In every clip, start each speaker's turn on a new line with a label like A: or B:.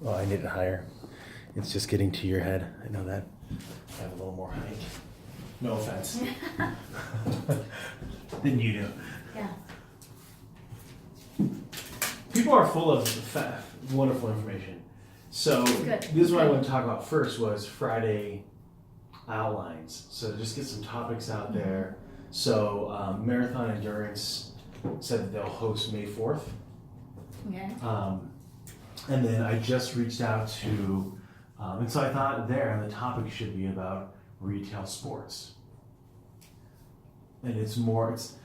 A: Oh, I need it higher. It's just getting to your head. I know that. I have a little more height. No offense. Than you do.
B: Yeah.
A: People are full of wonderful information. So
B: Good.
A: this is what I want to talk about first was Friday outlines. So just get some topics out there. So Marathon Endurance said that they'll host May 4th.
B: Okay.
A: And then I just reached out to, and so I thought there, the topic should be about retail sports. And it's more, it's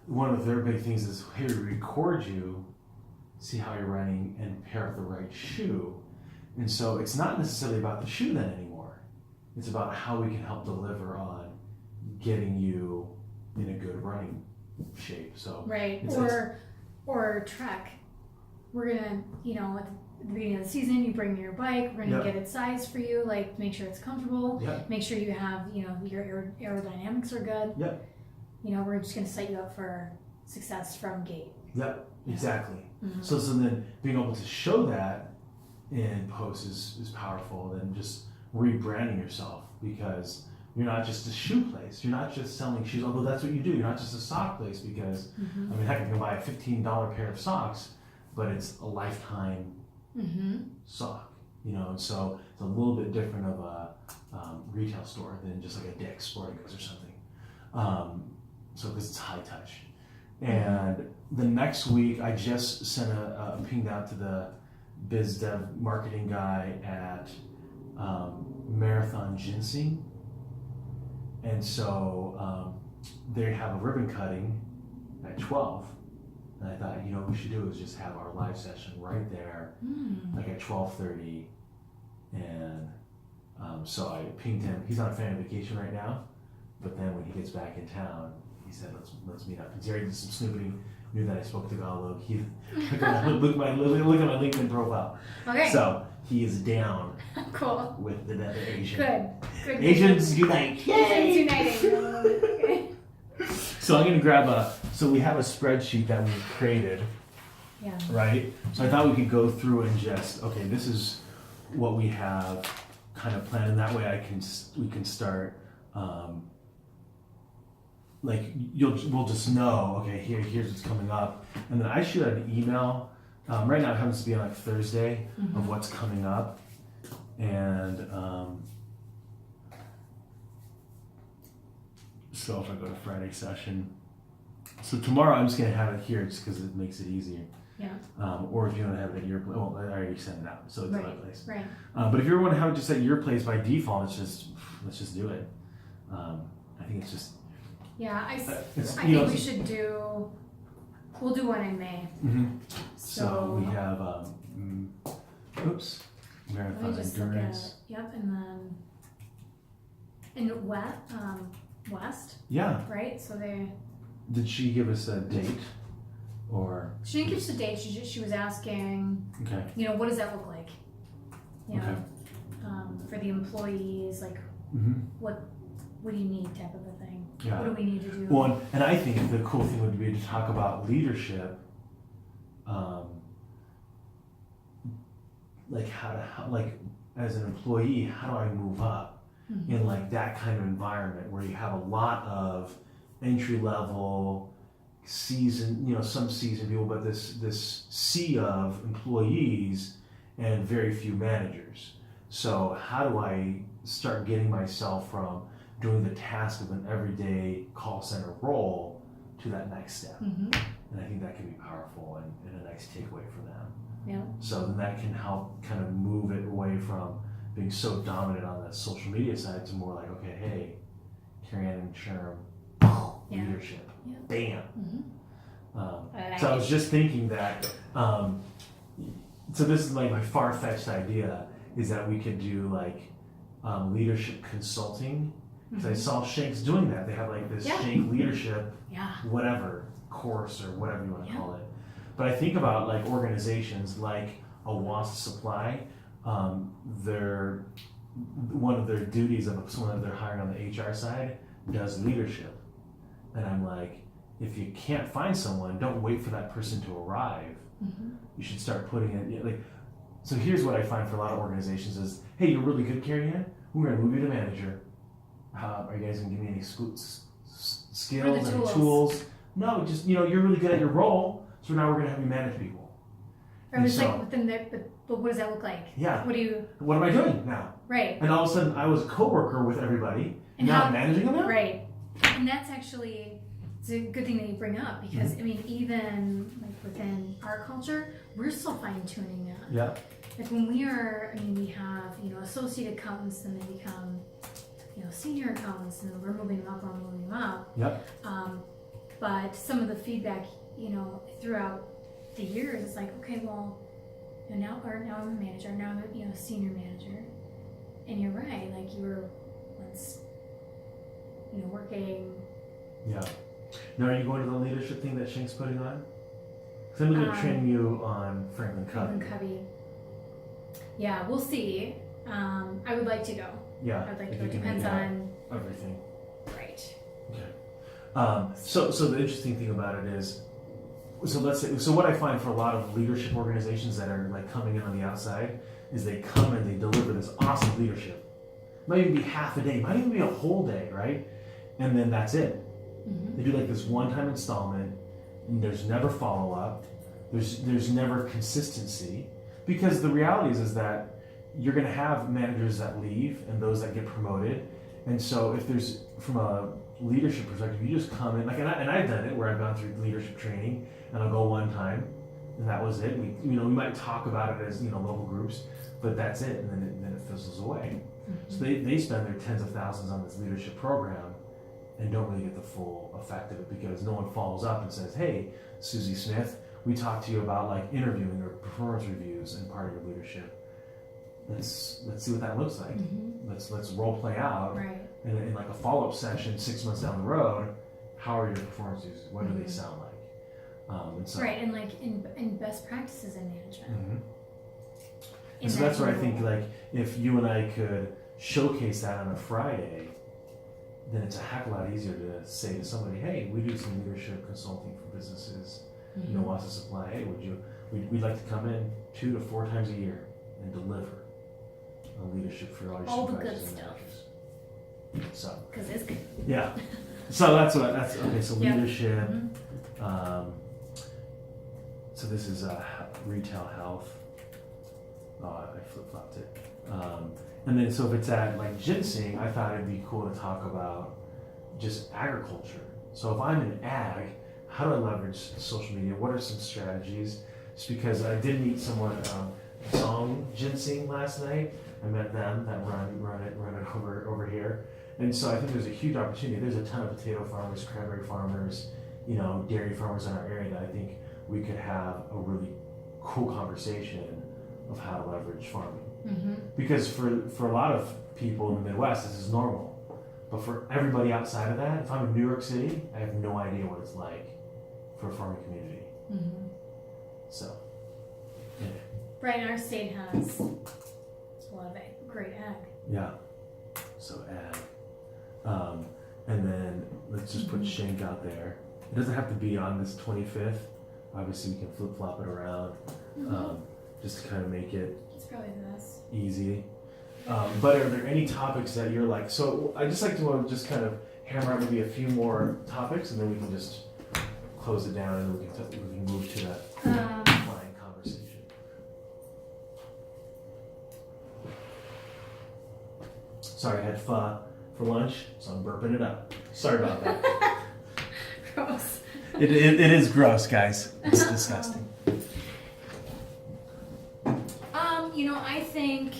A: one of their big things is, hey, we record you, see how you're running, and pair up the right shoe. And so it's not necessarily about the shoe then anymore. It's about how we can help deliver on getting you in a good running shape. So
B: right. Or trek. We're gonna, at the beginning of the season, you bring your bike. We're gonna get it sized for you, like make sure it's comfortable.
A: Yep.
B: Make sure you have, your aerodynamics are good.
A: Yep.
B: We're just gonna set you up for success from gate.
A: Yep. Exactly.
B: Mm-hmm.
A: So then being able to show that in posts is powerful than just rebranding yourself, because you're not just a shoe place. You're not just selling shoes, although that's what you do. You're not just a sock place because, I mean, heck, you can buy a $15 pair of socks, but it's a lifetime sock, and so it's a little bit different of a retail store than just like a Dick's Sporting Goods or something. So because it's high touch. And the next week, I just sent a ping out to the biz dev marketing guy at Marathon Ginseng. And so they have a ribbon cutting at 12. And I thought, what we should do is just have our live session right there, like at 12:30. And so I pinged him. He's on family vacation right now, but then when he gets back in town, he said, let's meet up. He's already did some snooping, knew that I spoke to Tagalog. He look at my LinkedIn profile.
B: Okay.
A: So he is down.
B: Cool.
A: With the Asian.
B: Good.
A: Asians unite. Yay!
B: Asians uniting. Okay.
A: So I'm gonna grab so we have a spreadsheet that we've created.
B: Yeah.
A: Right? So I thought we could go through and just, okay, this is what we have kind of planned, and that way we can start, we'll just know, okay, here's what's coming up. And then I shoot out an email. Right now it happens to be on like Thursday of what's coming up. And so if I go to Friday session, so tomorrow I'm just gonna have it here just because it makes it easier.
B: Yeah.
A: Or if you want to have it at your place, well, I already sent it out, so it's at my place.
B: Right.
A: But if you want to have it just at your place by default, let's just do it. I think it's just.
B: Yeah, I think we should do. We'll do one in May.
A: So we have, Marathon Endurance.
B: Yep, and then in West.
A: Yeah.
B: Right. So they.
A: Did she give us a date, or?
B: She didn't give us a date. She was asking.
A: Okay.
B: What does that look like? For the employees, like what do you need, type of a thing.
A: Yeah.
B: What do we need to do?
A: Well, and I think the cool thing would be to talk about leadership, like like as an employee, how do I move up in like that kind of environment where you have a lot of entry level, some seasoned people, but this sea of employees and very few managers. So how do I start getting myself from doing the task of an everyday call center role to that next step? And I think that can be powerful and a nice takeaway for them.
B: Yeah.
A: So then that can help kind of move it away from being so dominant on the social media side to more like, okay, hey, Keri and Sherman, leadership, bam. So I was just thinking that, so this is like my far-fetched idea, is that we could do like leadership consulting. Because I saw Shank's doing that. They have like this Shank leadership, whatever course or whatever you want to call it. But I think about like organizations like a WASP Supply. One of their duties of someone that they're hiring on the HR side does leadership. And I'm like, if you can't find someone, don't wait for that person to arrive. You should start putting it, like, So here's what I find for a lot of organizations is, hey, you're really good, Keri. We're going to move you to manager. Are you guys going to give me any skills and tools? No, just, you're really good at your role, so now we're going to have you manage people.
B: Or it's like within there, but what does that look like?
A: Yeah.
B: What
A: am I doing now?
B: Right.
A: And all of a sudden, I was a coworker with everybody, and now I'm managing them now?
B: Right. And that's actually, it's a good thing that you bring up, because, I mean, even like within our culture, we're still fine-tuning that.
A: Yeah.
B: Like when we have, associate accountants, and they become, senior accountants, and we're moving them up.
A: Yep.
B: But some of the feedback, throughout the years, it's like, okay, well, now I'm a manager, now I'm a senior manager, and you're right, like you were once, working.
A: Yeah. Now, are you going to the leadership thing that Shank's putting on? Because I'm going to train you on Franklin Covey.
B: Yeah, we'll see. I would like to go.
A: Yeah.
B: I'd like to go. It depends on
A: everything.
B: Right.
A: Okay. So the interesting thing about it is, so let's say, so what I find for a lot of leadership organizations that are like coming in on the outside is they come and they deliver this awesome leadership. Might even be half a day, might even be a whole day, right? And then that's it. Mm-hmm. They do like this one-time installment, and there's never follow-up. There's never consistency, because the reality is that you're going to have managers that leave and those that get promoted. And so if there's, from a leadership perspective, you just come in, like, and I've done it where I've gone through leadership training and I'll go one time and that was it. We might talk about it as, local groups, but that's it. And then it fizzles away. Mm-hmm. So they spend their tens of thousands on this leadership program and don't really get the full effect of it, because no one follows up and says, hey, Susie Smith, we talked to you about like interviewing or performance reviews and part of your leadership. Let's see what that looks like. Mm-hmm. Let's role play out.
B: Right.
A: And in like a follow-up session 6 months down the road, how are your performance reviews? What do they sound like?
B: Right, and like in best practices in management.
A: Mm-hmm. And so that's where I think, like, if you and I could showcase that on a Friday, then it's a heck of a lot easier to say to somebody, hey, we do some leadership consulting for businesses.
B: Mm-hmm.
A: Wants to supply, hey, we'd like to come in 2 to 4 times a year and deliver a leadership for all your supervisors and managers. So,
B: because it's good.
A: Yeah. So that's okay. So leadership.
B: Mm-hmm.
A: So this is retail health. I flip-flopped it. And then so if it's at like ginseng, I thought it'd be cool to talk about just agriculture. So if I'm in ag, how do I leverage social media? What are some strategies? Just because I did meet someone, Song Ginseng last night. I met them that run it over here. And so I think there's a huge opportunity. There's a ton of potato farmers, cranberry farmers, dairy farmers in our area that I think we could have a really cool conversation of how to leverage farming. Mm-hmm. Because for a lot of people in the Midwest, this is normal. But for everybody outside of that, if I'm in New York City, I have no idea what it's like for a farming community. Mm-hmm. So, yeah.
B: Right, our state has a lot of great ag.
A: Yeah. So ag. And then let's just put Shank out there. It doesn't have to be on this 25th. Obviously, we can flip-flop it around, just to kind of make it
B: probably the best.
A: Easy. But are there any topics that you're like, so I just like to just kind of hammer out maybe a few more topics, and then we can just close it down, and then we can move to that client conversation. Sorry, I had pho for lunch, so I'm burping it up. Sorry about that.
B: Gross.
A: It is gross, guys. It's disgusting.
B: I think,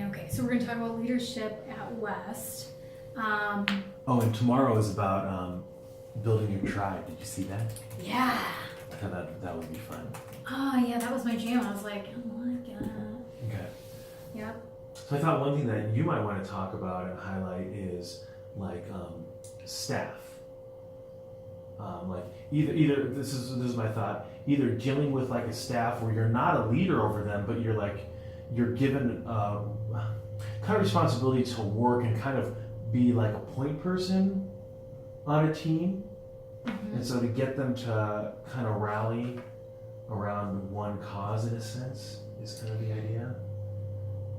B: okay, so we're going to talk about leadership at West.
A: And tomorrow is about building your tribe. Did you see that?
B: Yeah.
A: I thought that would be fun.
B: Oh, yeah, that was my jam. I was like, oh my God.
A: Okay.
B: Yep.
A: So I thought one thing that you might want to talk about and highlight is like staff. Like either this is my thought. Either dealing with like a staff where you're not a leader over them, but you're given kind of responsibility to work and kind of be like a point person on a team, and so to get them to kind of rally around one cause in a sense is kind of the idea.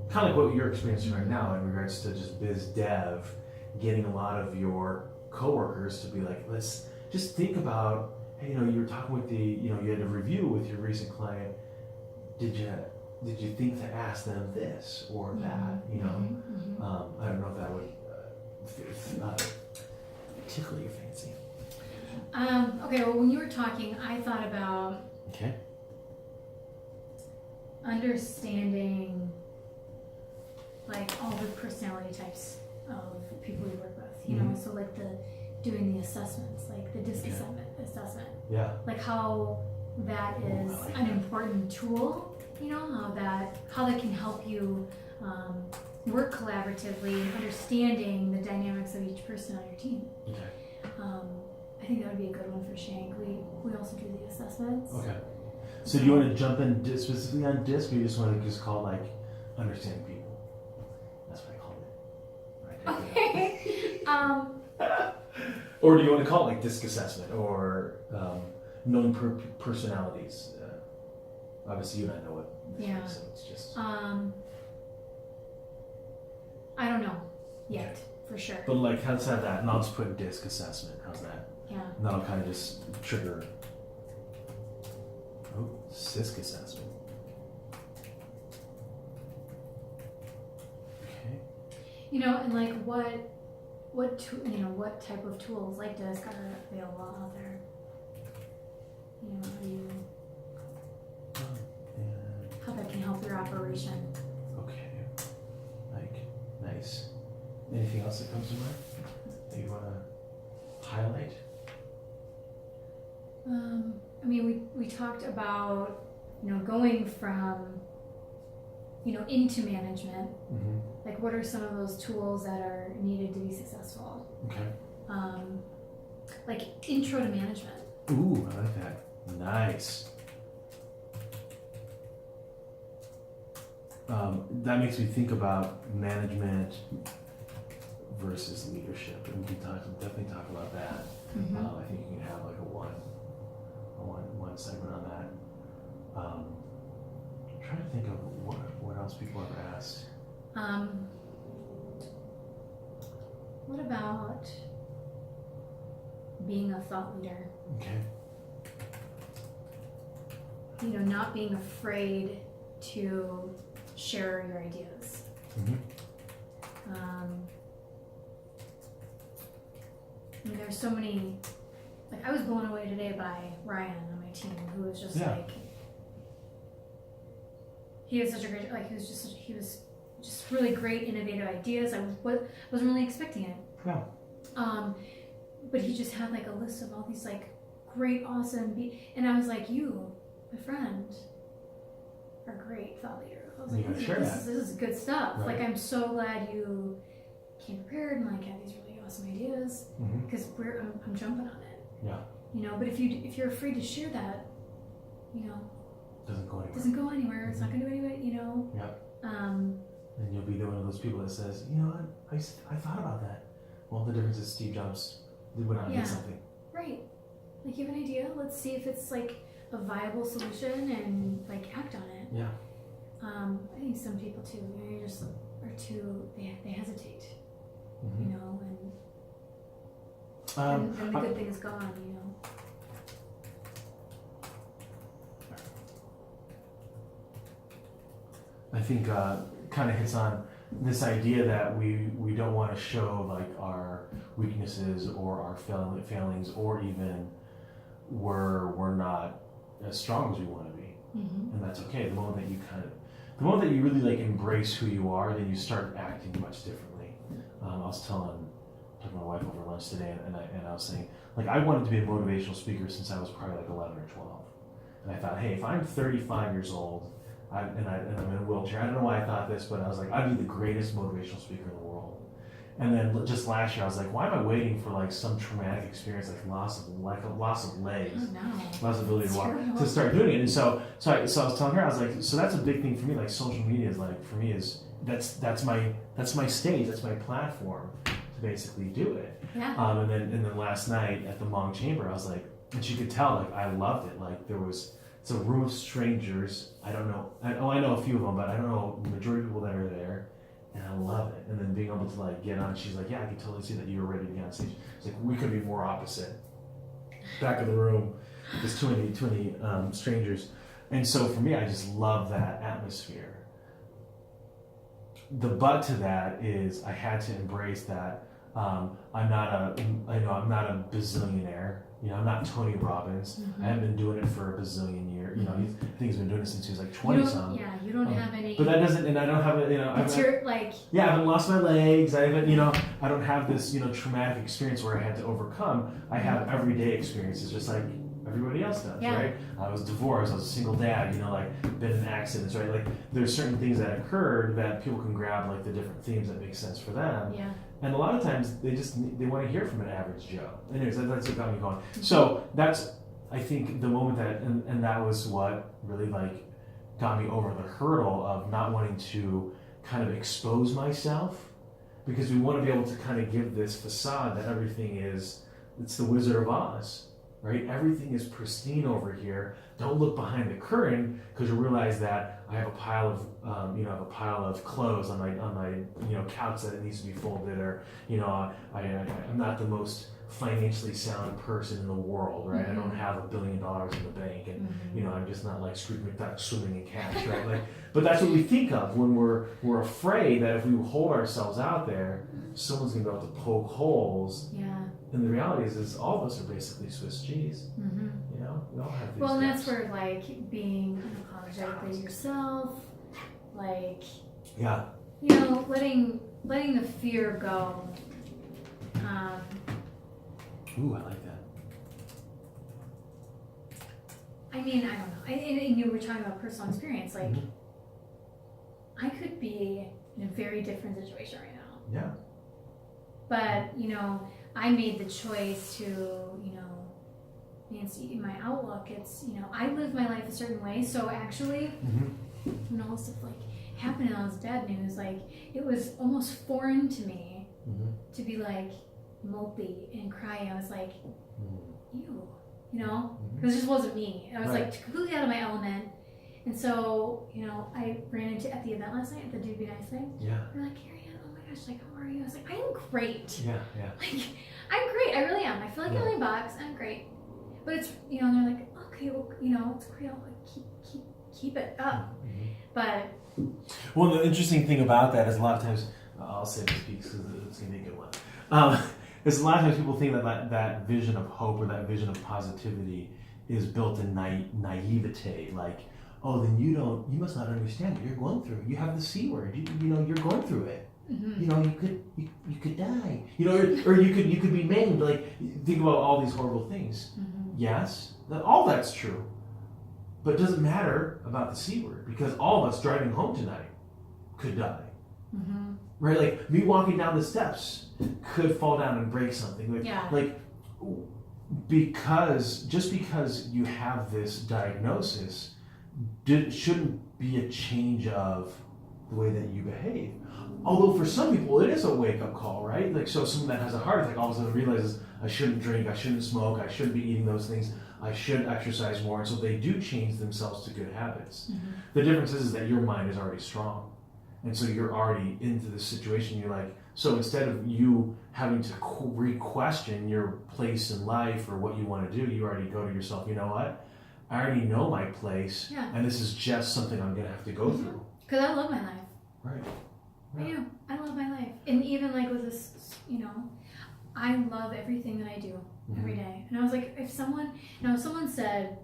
A: Kind of like what you're experiencing right now in regards to just biz dev, getting a lot of your coworkers to be like, let's just think about, hey, you were talking with you had a review with your recent client. Did you think to ask them this or that? I don't know if that would tickle your fancy.
B: Okay, well, when you were talking, I thought about understanding like all the personality types of people we work with, so like doing the assessments, like the DISC assessment. Yeah. Like how that is an important tool, how that can help you work collaboratively and understanding the dynamics of each person on your team. I think that would be a good one for Shank. We also do the assessments. Okay. So do you want to jump in specifically on DISC, or you just want to just call like understanding people? That's what I called it. Okay. Or do you want to call it like DISC assessment or knowing personalities? Obviously, you and I know what this is, so it's just. I don't know yet, for sure. But like outside that, and I'll just put DISC assessment. How's that? Yeah. And that'll kind of just trigger. Oh, CISC assessment. Okay. And like what type of tools like DISC are available out there? How that can help your operation. Okay. Nice. Anything else that comes to mind that you want to highlight? We talked about, going from, into management. Mm-hmm. Like, what are some of those tools that are needed to be successful? Okay. Like intro to management. Ooh, I like that. Nice. That makes me think about management versus leadership, and we can definitely talk about that. Mm-hmm. I think you can have like a one segment on that. I'm trying to think of what else people have asked. What about being a thought leader? Okay. Not being afraid to share your ideas. Mm-hmm. There's so many. Like, I was blown away today by Ryan on my team, who was just like, he was such a great, he was just really great, innovative ideas. I wasn't really expecting it. Yeah. But he just had like a list of all these like great, awesome, and I was like, you, my friend, are a great thought leader. I was like, this is good stuff. Right. Like, I'm so glad you came prepared and like had these really awesome ideas, because I'm jumping on it. Yeah. But if you're afraid to share that, doesn't go anywhere. It's not going to do anything. Yeah. And you'll be one of those people that says, I thought about that. Well, the difference is Steve Jobs went out and did something. Right. Like, you have an idea. Let's see if it's like a viable solution and like act on it. Yeah. I think some people too, just are too. They hesitate. Mm-hmm. And the good thing is gone, I think kind of hits on this idea that we don't want to show like our weaknesses or our failings, or even we're not as strong as we want to be. Mm-hmm. And that's okay. The moment that you really like embrace who you are, then you start acting much differently. I was talking to my wife over lunch today, and I was saying, like, I wanted to be a motivational speaker since I was probably like 11 or 12. And I thought, hey, if I'm 35 years old, and I'm in a wheelchair, I don't know why I thought this, but I was like, I'd be the greatest motivational speaker in the world. And then just last year, I was like, why am I waiting for like some traumatic experience, like loss of legs, loss of ability to walk, to start doing it? And so I was telling her, I was like, so that's a big thing for me. Like, social media is like, for me, is that's my stage, that's my platform to basically do it. Yeah. And then last night at the Hmong Chamber, I was like, and she could tell, like, I loved it. Like, there was
A: it's a room of strangers. I don't know. I know a few of them, but I don't know the majority of people that are there. And I love it. And then being able to like get on, she's like, yeah, I can totally see that you were ready to get on stage. It's like, we could be more opposite. Back of the room, just too many strangers. And so for me, I just love that atmosphere. The but to that is I had to embrace that I'm not a bazillionaire. You know, I'm not Tony Robbins. I haven't been doing it for a bazillion years. You know, I think he's been doing it since he was like 20 something.
B: Yeah, you don't have any.
A: But that doesn't, and I don't have a, Yeah, I haven't lost my legs. I haven't, I don't have this, traumatic experience where I had to overcome. I have everyday experiences, just like everybody else does, right? I was divorced. I was a single dad. Been in accidents, right? Like, there's certain things that occurred that people can grab, like the different themes that make sense for them.
B: Yeah.
A: And a lot of times they want to hear from an average Joe. Anyways, that's what got me going. So that's, I think, the moment that, and that was what really like got me over the hurdle of not wanting to kind of expose myself, because we want to be able to kind of give this facade that everything is, it's the Wizard of Oz, right? Everything is pristine over here. Don't look behind the curtain, because you realize that I have a pile of clothes on my couch that it needs to be folded, or I'm not the most financially sound person in the world, right? I don't have $1 billion in the bank, and I'm just not like Scrooge McDuck swimming in cash, right? Like, but that's what we think of when we're afraid that if we hold ourselves out there, someone's gonna be able to poke holes. Yeah. And the reality is all of us are basically Swiss cheese. We all have these.
B: Well, and that's where like being unapologetically yourself, like letting the fear go.
A: Ooh, I like that.
B: I mean, I don't know. And you were talking about personal experience. Like, I could be in a very different situation right now.
A: Yeah.
B: But, I made the choice to, Nancy, in my outlook, it's, I live my life a certain way. So actually, when all this stuff like happened and all this dad news, like, it was almost foreign to me to be like mopey and crying. I was like, ew, because it just wasn't me. I was like completely out of my element. And so, I ran into at the event last night at the Dude Be Nice thing. Yeah. They're like, Keri, oh my gosh, like, how are you? I was like, I am great.
A: Yeah.
B: Like, I'm great. I really am. I feel like a million bucks. I'm great. But it's, and they're like, okay, well, it's great. I'll like keep it up. But.
A: Well, the interesting thing about that is a lot of times, I'll say this because it's going to be a good one. Is a lot of times people think that vision of hope or that vision of positivity is built in naivete, like, oh, then you must not understand what you're going through. You have the C word. You're going through it. You could die. Or you could be maimed. Like, think about all these horrible things. Yes, all that's true, but it doesn't matter about the C word, because all of us driving home tonight could die. Right? Like, me walking down the steps could fall down and break something. Like, just because you have this diagnosis shouldn't be a change of the way that you behave. Although for some people it is a wake-up call, right? Like, so someone that has a heart attack all of a sudden realizes, I shouldn't drink, I shouldn't smoke, I shouldn't be eating those things, I should exercise more, and so they do change themselves to good habits. The difference is that your mind is already strong, and so you're already into this situation. You're like, so instead of you having to re-question your place in life or what you want to do, you already go to yourself, you know what? I already know my place, and this is just something I'm going to have to go through.
B: Because I love my life.
A: Right.
B: I do. I love my life. And even like with this, I love everything that I do every day. And I was like, if someone said,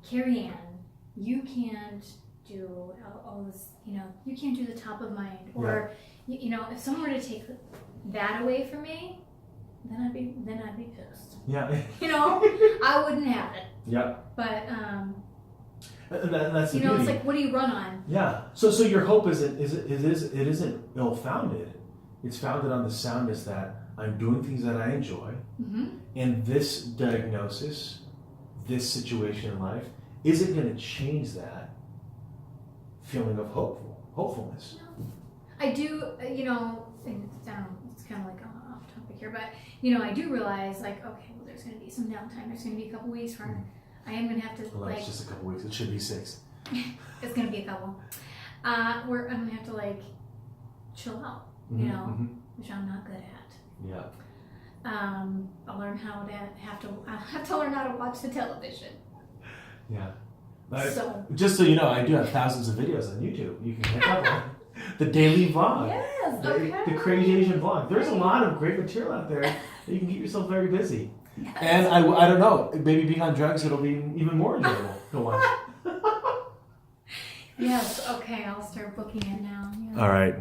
B: Keri Ann, you can't do all this, you can't do the top of mind. Or, if someone were to take that away from me, then I'd be pissed.
A: Yeah.
B: I wouldn't have it.
A: Yeah.
B: But
A: that's the beauty.
B: It's like, what do you run on?
A: Yeah. So your hope isn't ill-founded. It's founded on the soundness that I'm doing things that I enjoy, and this diagnosis, this situation in life, isn't going to change that feeling of hopefulness.
B: No. I do. And it's kind of like off topic here, but I do realize, like, okay, well, there's going to be some downtime. There's going to be a couple weeks where I am gonna have to
A: Well,
B: like.
A: it's just a couple weeks. It should be 6.
B: It's gonna be a couple. I'm gonna have to like chill out, you know, which I'm not good at.
A: Yeah.
B: I'll learn how to I have to learn how to watch the television.
A: Yeah.
B: So
A: Just so you know, I do have thousands of videos on YouTube. You can check out one. The daily vlog.
B: yes,
A: The Crazy Asian vlog. There's a lot of great material out there that you can get yourself very busy.
B: Yes.
A: And I don't know, maybe being on drugs, it'll be even more enjoyable to watch.
B: Yes, okay, I'll start booking it now. Yeah.
A: All right.